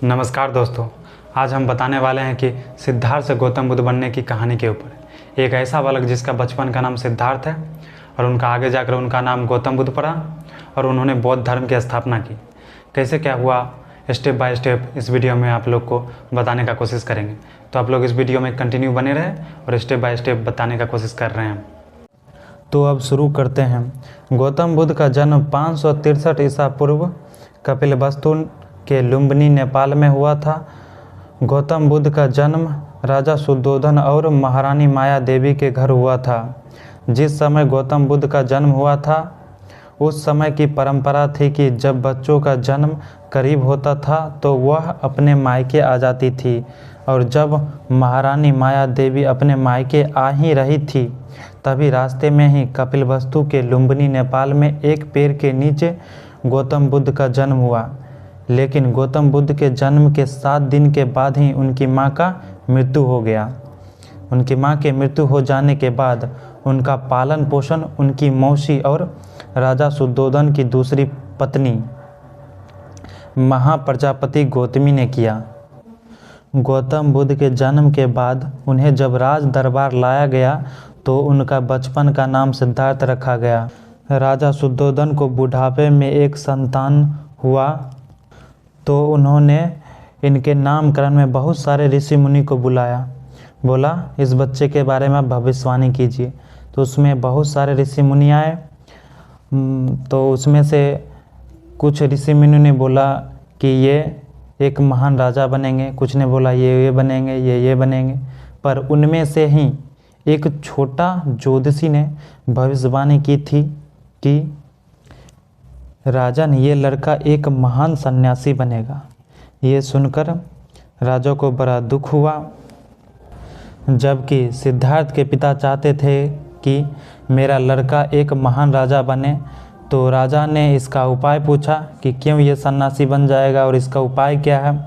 नमस्कार दोस्तों, आज हम बताने वाले हैं कि सिद्धार्थ से गौतम बुद्ध बनने की कहानी के ऊपर। एक ऐसा बालक जिसका बचपन का नाम सिद्धार्थ है और उनका आगे जाकर उनका नाम गौतम बुद्ध पड़ा और उन्होंने बौद्ध धर्म की स्थापना की। कैसे क्या हुआ, स्टेप बाय स्टेप इस वीडियो में आप लोग को बताने का कोशिश करेंगे। तो आप लोग इस वीडियो में कंटिन्यू बने रहे और स्टेप बाय स्टेप बताने का कोशिश कर रहे हैं। तो अब शुरू करते हैं। गौतम बुद्ध का जन्म 563 ईसा पूर्व कपिलवस्तु के लुम्बिनी नेपाल में हुआ था। गौतम बुद्ध का जन्म राजा शुद्धोधन और महारानी माया देवी के घर हुआ था। जिस समय गौतम बुद्ध का जन्म हुआ था उस समय की परंपरा थी कि जब बच्चों का जन्म करीब होता था तो वह अपने मायके आ जाती थी, और जब महारानी माया देवी अपने मायके आ ही रही थी तभी रास्ते में ही कपिलवस्तु के लुम्बिनी नेपाल में एक पेड़ के नीचे गौतम बुद्ध का जन्म हुआ। लेकिन गौतम बुद्ध के जन्म के 7 दिन के बाद ही उनकी मां का मृत्यु हो गया। उनकी मां के मृत्यु हो जाने के बाद उनका पालन पोषण उनकी मौसी और राजा शुद्धोधन की दूसरी पत्नी महाप्रजापति गौतमी ने किया। गौतम बुद्ध के जन्म के बाद उन्हें जब राज दरबार लाया गया तो उनका बचपन का नाम सिद्धार्थ रखा गया। राजा शुद्धोधन को बुढ़ापे में एक संतान हुआ तो उन्होंने इनके नामकरण में बहुत सारे ऋषि मुनि को बुलाया। बोला इस बच्चे के बारे में भविष्यवाणी कीजिए। तो उसमें बहुत सारे ऋषि मुनि आए। तो उसमें से कुछ ऋषि मुनि ने बोला कि ये एक महान राजा बनेंगे, कुछ ने बोला ये बनेंगे, ये बनेंगे। पर उनमें से ही एक छोटा ज्योतिषी ने भविष्यवाणी की थी कि राजन, ये लड़का एक महान सन्यासी बनेगा। ये सुनकर राजा को बड़ा दुख हुआ। जबकि सिद्धार्थ के पिता चाहते थे कि मेरा लड़का एक महान राजा बने, तो राजा ने इसका उपाय पूछा कि क्यों ये सन्यासी बन जाएगा और इसका उपाय क्या है।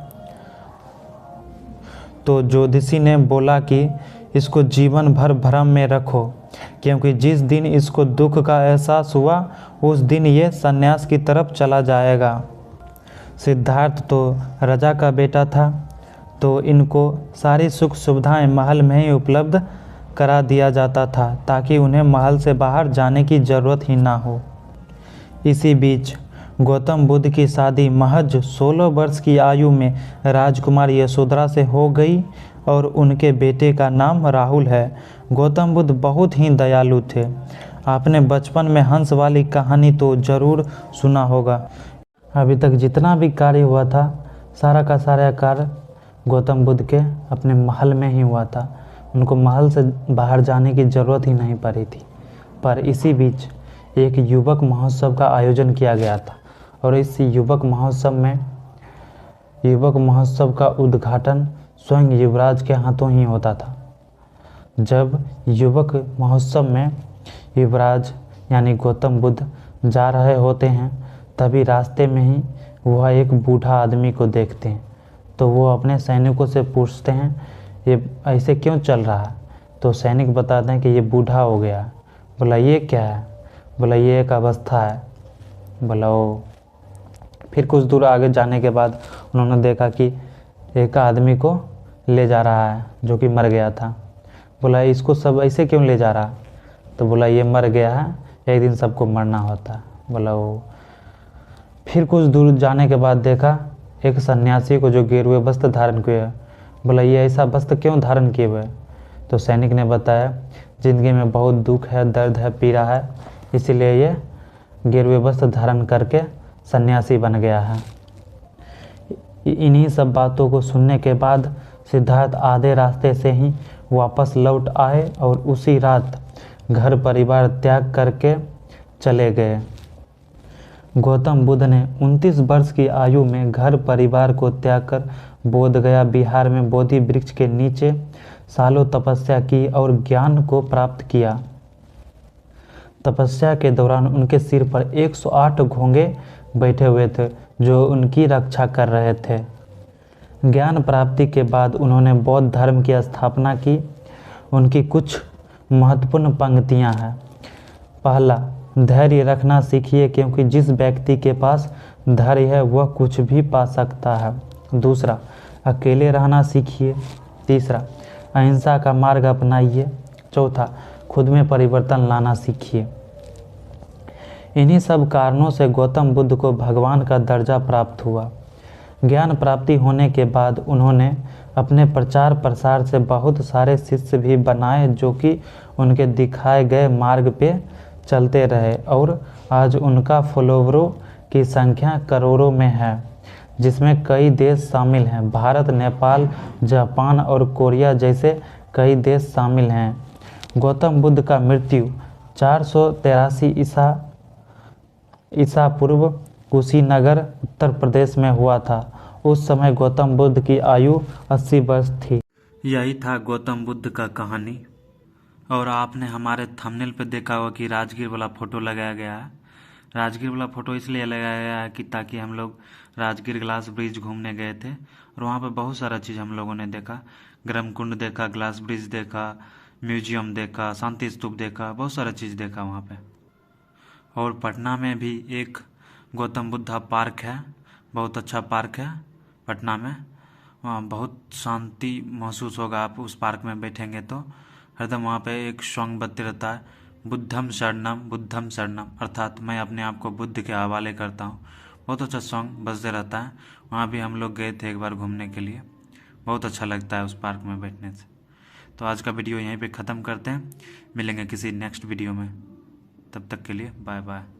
तो ज्योतिषी ने बोला कि इसको जीवन भर भ्रम में रखो, क्योंकि जिस दिन इसको दुख का एहसास हुआ उस दिन ये सन्यास की तरफ चला जाएगा। सिद्धार्थ तो राजा का बेटा था, तो इनको सारी सुख सुविधाएं महल में ही उपलब्ध करा दिया जाता था ताकि उन्हें महल से बाहर जाने की ज़रूरत ही ना हो। इसी बीच गौतम बुद्ध की शादी महज 16 वर्ष की आयु में राजकुमार यशोधरा से हो गई और उनके बेटे का नाम राहुल है। गौतम बुद्ध बहुत ही दयालु थे। आपने बचपन में हंस वाली कहानी तो ज़रूर सुना होगा। अभी तक जितना भी कार्य हुआ था सारा का सारा कार्य गौतम बुद्ध के अपने महल में ही हुआ था। उनको महल से बाहर जाने की ज़रूरत ही नहीं पड़ी थी। पर इसी बीच एक युवक महोत्सव का आयोजन किया गया था और इस युवक महोत्सव का उद्घाटन स्वयं युवराज के हाथों ही होता था। जब युवक महोत्सव में युवराज यानी गौतम बुद्ध जा रहे होते हैं तभी रास्ते में ही वह एक बूढ़ा आदमी को देखते हैं। तो वो अपने सैनिकों से पूछते हैं ये ऐसे क्यों चल रहा है। तो सैनिक बताते हैं कि ये बूढ़ा हो गया। बोला ये क्या है। बोला ये एक अवस्था है। बोला ओ। फिर कुछ दूर आगे जाने के बाद उन्होंने देखा कि एक आदमी को ले जा रहा है जो कि मर गया था। बोला इसको सब ऐसे क्यों ले जा रहा। तो बोला ये मर गया है, एक दिन सबको मरना होता है। बोला ओ। फिर कुछ दूर जाने के बाद देखा एक सन्यासी को जो गेरुए वस्त्र धारण किए। बोला ये ऐसा वस्त्र क्यों धारण किए हुए। तो सैनिक ने बताया ज़िंदगी में बहुत दुख है, दर्द है, पीड़ा है, इसीलिए ये गेरुए वस्त्र धारण करके सन्यासी बन गया है। इन्हीं सब बातों को सुनने के बाद सिद्धार्थ आधे रास्ते से ही वापस लौट आए और उसी रात घर परिवार त्याग करके चले गए। गौतम बुद्ध ने 29 वर्ष की आयु में घर परिवार को त्याग कर बोधगया बिहार में बोधि वृक्ष के नीचे सालों तपस्या की और ज्ञान को प्राप्त किया। तपस्या के दौरान उनके सिर पर 108 घोंगे बैठे हुए थे जो उनकी रक्षा कर रहे थे। ज्ञान प्राप्ति के बाद उन्होंने बौद्ध धर्म की स्थापना की। उनकी कुछ महत्वपूर्ण पंक्तियां हैं। पहला, धैर्य रखना सीखिए, क्योंकि जिस व्यक्ति के पास धैर्य है वह कुछ भी पा सकता है। दूसरा, अकेले रहना सीखिए। तीसरा, अहिंसा का मार्ग अपनाइए। चौथा, खुद में परिवर्तन लाना सीखिए। इन्हीं सब कारणों से गौतम बुद्ध को भगवान का दर्जा प्राप्त हुआ। ज्ञान प्राप्ति होने के बाद उन्होंने अपने प्रचार प्रसार से बहुत सारे शिष्य भी बनाए जो कि उनके दिखाए गए मार्ग पे चलते रहे और आज उनका फॉलोवरों की संख्या करोड़ों में है, जिसमें कई देश शामिल हैं। भारत, नेपाल, जापान और कोरिया जैसे कई देश शामिल हैं। गौतम बुद्ध का मृत्यु 483 ईसा पूर्व कुशीनगर, उत्तर प्रदेश में हुआ था। उस समय गौतम बुद्ध की आयु 80 वर्ष थी। यही था गौतम बुद्ध का कहानी। और आपने हमारे थंबनेल पे देखा होगा कि राजगीर वाला फ़ोटो लगाया गया है। राजगीर वाला फ़ोटो इसलिए लगाया गया है कि ताकि हम लोग राजगीर ग्लास ब्रिज घूमने गए थे और वहाँ पे बहुत सारा चीज़ हम लोगों ने देखा। गर्मकुंड देखा, ग्लास ब्रिज देखा, म्यूजियम देखा, शांति स्तूप देखा, बहुत सारा चीज़ देखा वहाँ पे। और पटना में भी एक गौतम बुद्धा पार्क है, बहुत अच्छा पार्क है पटना में। वहाँ बहुत शांति महसूस होगा, आप उस पार्क में बैठेंगे तो हरदम वहाँ पे एक सॉन्ग बजते रहता है, बुद्धम शरणम, अर्थात मैं अपने आप को बुद्ध के हवाले करता हूँ। बहुत अच्छा सॉन्ग बजते रहता है। वहाँ भी हम लोग गए थे एक बार घूमने के लिए, बहुत अच्छा लगता है उस पार्क में बैठने से। तो आज का वीडियो यहीं पे ख़त्म करते हैं, मिलेंगे किसी नेक्स्ट वीडियो में, तब तक के लिए बाय बाय।